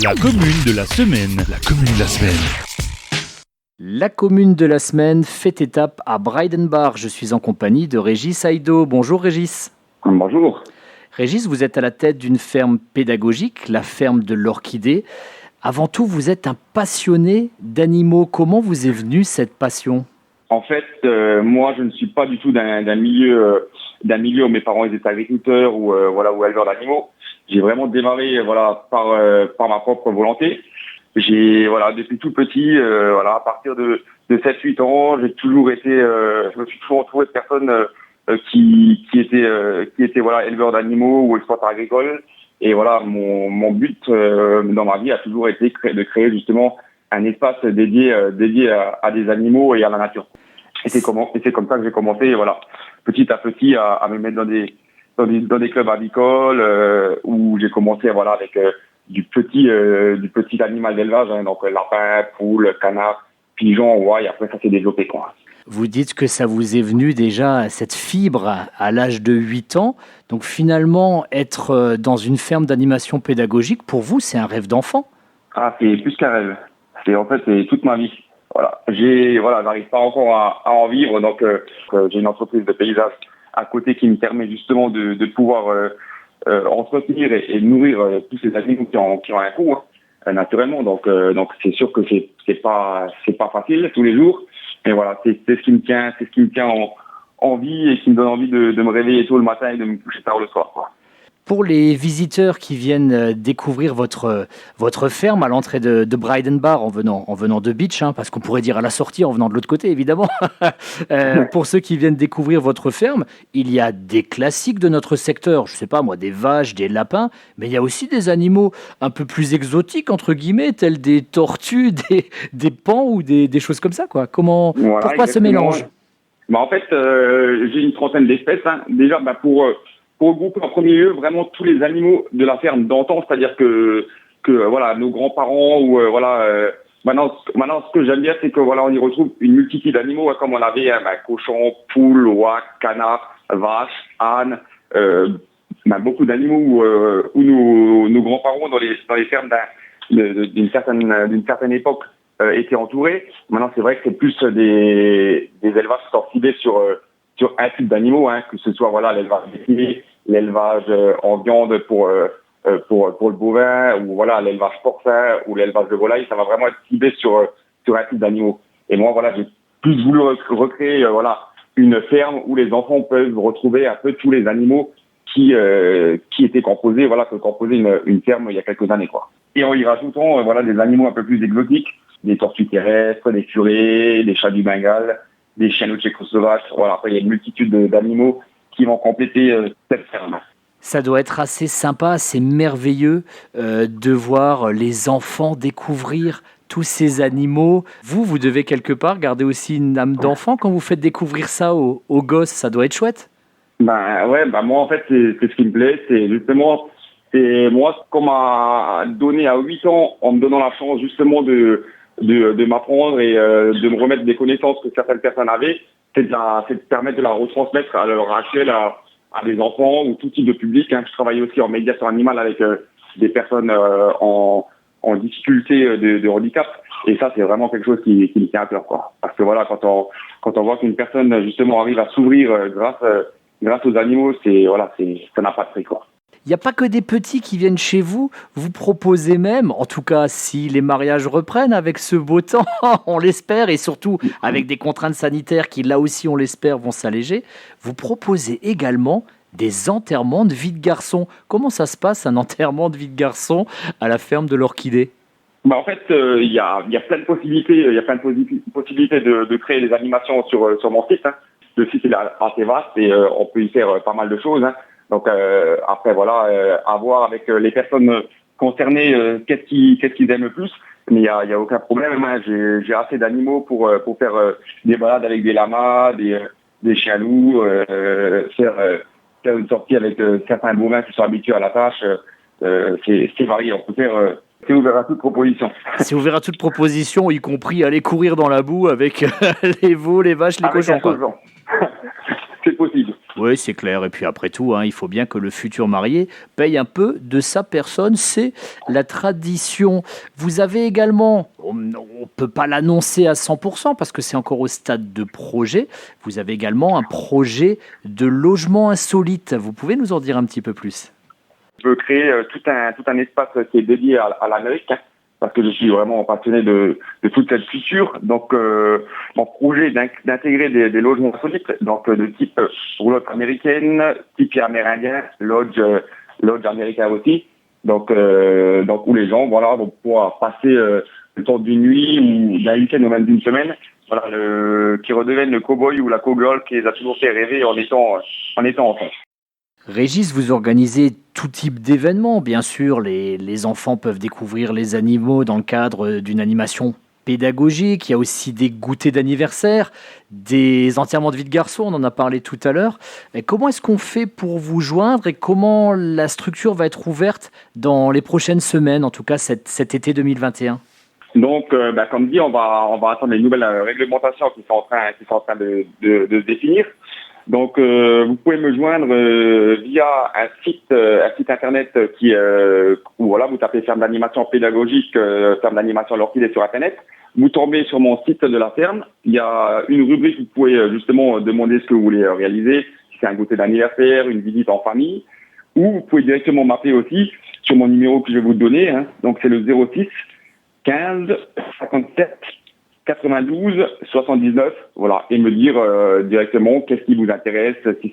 La commune de la semaine. La commune de la semaine. La commune de la semaine fait étape à Breidenbach. Je suis en compagnie de Régis Haïdo. Bonjour Régis. Bonjour. Régis, vous êtes à la tête d'une ferme pédagogique, la ferme de l'Orchidée. Avant tout, vous êtes un passionné d'animaux. Comment vous est venue cette passion ? En fait, moi, je ne suis pas du tout d'un milieu où mes parents ils étaient agriculteurs ou éleveurs d'animaux. J'ai vraiment démarré par ma propre volonté. Depuis tout petit, à partir de 7-8 ans, j'ai toujours été, je me suis toujours entouré de personnes qui étaient éleveurs d'animaux ou exploitants agricoles. Et voilà, mon but dans ma vie a toujours été de créer justement un espace dédié à des animaux et à la nature. Et c'est comme ça que j'ai commencé, petit à petit à me mettre dans des clubs avicoles où j'ai commencé avec du petit animal d'élevage, donc lapin, poule, canard, pigeon, et après ça s'est développé quoi. Vous dites que ça vous est venu déjà, cette fibre, à l'âge de 8 ans. Donc finalement, être dans une ferme d'animation pédagogique, pour vous, c'est un rêve d'enfant ? Ah, c'est plus qu'un rêve. C'est toute ma vie. J'arrive pas encore à en vivre, donc j'ai une entreprise de paysage à côté qui me permet justement de pouvoir entretenir et nourrir tous ces animaux qui ont un coût, naturellement. Donc c'est sûr que c'est pas facile tous les jours, mais voilà, c'est ce qui me tient en vie et qui me donne envie de me réveiller tôt le matin et de me coucher tard le soir, quoi. Pour les visiteurs qui viennent découvrir votre ferme à l'entrée de Breidenbach en venant de Beach, parce qu'on pourrait dire à la sortie en venant de l'autre côté évidemment, pour ceux qui viennent découvrir votre ferme, il y a des classiques de notre secteur, je sais pas moi, des vaches, des lapins, mais il y a aussi des animaux un peu plus exotiques entre guillemets, tels des tortues, des paons ou des choses comme ça quoi. Pourquoi ce mélange ? En fait, j'ai une trentaine d'espèces. Déjà, pour regrouper en premier lieu vraiment tous les animaux de la ferme d'antan, c'est-à-dire que nos grands-parents ou maintenant ce que j'aime bien c'est que on y retrouve une multitude d'animaux comme on avait cochons, poules, oies, canards, vaches, ânes, beaucoup d'animaux où nos grands-parents dans les fermes d'une certaine époque étaient entourés. Maintenant c'est vrai que c'est plus des élevages qui sont ciblés sur un type d'animaux, que ce soit l'élevage laitier, l'élevage en viande pour le bovin, ou l'élevage porcin ou l'élevage de volaille. Ça va vraiment être ciblé sur un type d'animaux. Et moi j'ai plus voulu recréer une ferme où les enfants peuvent retrouver un peu tous les animaux qui étaient composés une ferme il y a quelques années quoi. Et en y rajoutant des animaux un peu plus exotiques, des tortues terrestres, des furets, des chats du Bengale, des chiens de tchécoslovaques. Après il y a une multitude d'animaux qui vont compléter cette ferme. Ça doit être assez sympa, c'est merveilleux de voir les enfants découvrir tous ces animaux. Vous devez quelque part garder aussi une âme d'enfant quand vous faites découvrir ça aux gosses, ça doit être chouette. Moi en fait c'est ce qui me plaît, c'est justement moi ce qu'on m'a donné à 8 ans en me donnant la chance justement de m'apprendre et de me remettre des connaissances que certaines personnes avaient, c'est de permettre de la retransmettre à l'heure actuelle à des enfants ou tout type de public. Je travaille aussi en médiation animale avec des personnes en difficulté de handicap, et ça c'est vraiment quelque chose qui me tient à cœur quoi. Parce que quand on voit qu'une personne justement arrive à s'ouvrir grâce aux animaux, ça n'a pas de prix quoi. Il n'y a pas que des petits qui viennent chez vous, vous proposez même, en tout cas si les mariages reprennent avec ce beau temps, on l'espère, et surtout avec des contraintes sanitaires qui là aussi on l'espère vont s'alléger, vous proposez également des enterrements de vie de garçon. Comment ça se passe un enterrement de vie de garçon à la ferme de l'Orchidée ? En fait, il y a plein de possibilités, de créer des animations sur mon site. Le site est assez vaste et on peut y faire pas mal de choses. Donc après à voir avec les personnes concernées qu'est-ce qu'ils aiment le plus, mais il y a aucun problème. J'ai assez d'animaux pour faire des balades avec des lamas, des chiens loups, faire une sortie avec certains bovins qui sont habitués à la tâche. C'est varié, on peut faire. C'est ouvert à toute proposition. C'est ouvert à toute proposition, y compris aller courir dans la boue avec les veaux, les vaches, les cochons. C'est possible. Oui, c'est clair. Et puis après tout, il faut bien que le futur marié paye un peu de sa personne. C'est la tradition. Vous avez également, on ne peut pas l'annoncer à 100% parce que c'est encore au stade de projet, vous avez également un projet de logement insolite. Vous pouvez nous en dire un petit peu plus? Je veux créer tout un espace qui est dédié à l'Amérique, hein, parce que je suis vraiment passionné de toute cette culture. Donc, mon projet d'intégrer des logements insolites, donc de type roulotte américaine, type amérindien, lodge américain aussi. Donc où les gens, voilà, vont pouvoir passer le temps d'une nuit ou d'un week-end ou même d'une semaine, voilà, qui redeviennent le cow-boy ou la cow-girl qui les a toujours fait rêver en étant enfant. Régis, vous organisez tout type d'événements. Bien sûr, les enfants peuvent découvrir les animaux dans le cadre d'une animation pédagogique. Il y a aussi des goûters d'anniversaire, des enterrements de vie de garçon, on en a parlé tout à l'heure. Et comment est-ce qu'on fait pour vous joindre et comment la structure va être ouverte dans les prochaines semaines, en tout cas cet été 2021? Donc, comme dit, on va attendre les nouvelles réglementations qui sont en train de se définir. Donc, vous pouvez me joindre via un site internet où voilà, vous tapez ferme d'animation pédagogique, ferme d'animation l'orchidée sur internet. Vous tombez sur mon site de la ferme. Il y a une rubrique où vous pouvez justement demander ce que vous voulez réaliser, si c'est un goûter d'anniversaire, une visite en famille, ou vous pouvez directement m'appeler aussi sur mon numéro que je vais vous donner. Hein. Donc, c'est le 06 15 57 92 79, voilà, et me dire directement qu'est-ce qui vous intéresse, si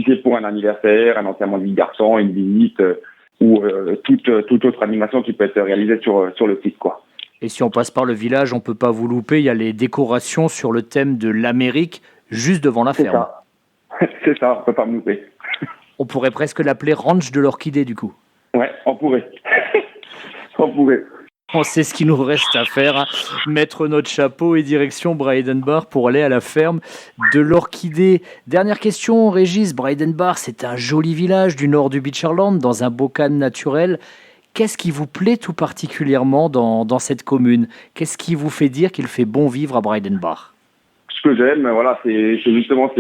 c'est pour un anniversaire, un enterrement de vie de garçon, une visite ou toute autre animation qui peut être réalisée sur le site, quoi. Et si on passe par le village, on ne peut pas vous louper, il y a les décorations sur le thème de l'Amérique juste devant la ferme. C'est ça, on ne peut pas me louper. On pourrait presque l'appeler Ranch de l'Orchidée du coup. Ouais, on pourrait. On pourrait. On sait ce qu'il nous reste à faire, mettre notre chapeau et direction Breidenbach pour aller à la ferme de l'Orchidée. Dernière question, Régis. Breidenbach, c'est un joli village du nord du Beacherland, dans un beau cadre naturel. Qu'est-ce qui vous plaît tout particulièrement dans cette commune? Qu'est-ce qui vous fait dire qu'il fait bon vivre à Breidenbach? Ce que j'aime, voilà, c'est justement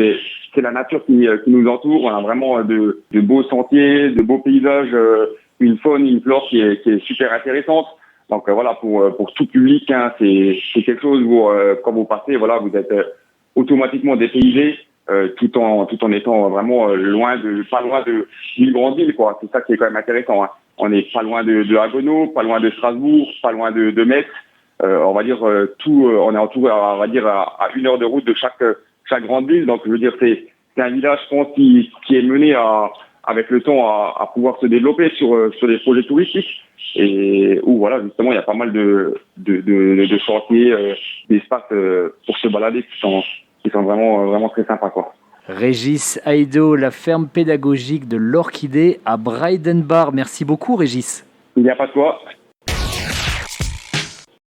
la nature qui nous entoure. On a vraiment de beaux sentiers, de beaux paysages, une faune, une flore qui est super intéressante. Donc voilà, pour tout public, hein, c'est quelque chose où quand vous passez, voilà, vous êtes automatiquement dépaysé, tout en étant vraiment pas loin d'une grande ville, quoi. C'est ça qui est quand même intéressant. Hein. On n'est pas loin de Haguenau, pas loin de Strasbourg, pas loin de Metz. On va dire on est entouré, on va dire à 1 heure de route de chaque grande ville. Donc je veux dire, c'est un village, je pense, qui est mené avec le temps à pouvoir se développer sur des projets touristiques. Et où voilà, justement, il y a pas mal de chantiers, d'espaces pour se balader qui sont vraiment très sympas, quoi. Régis Haïdo, la ferme pédagogique de l'Orchidée à Breidenbach. Merci beaucoup, Régis. Il n'y a pas de quoi.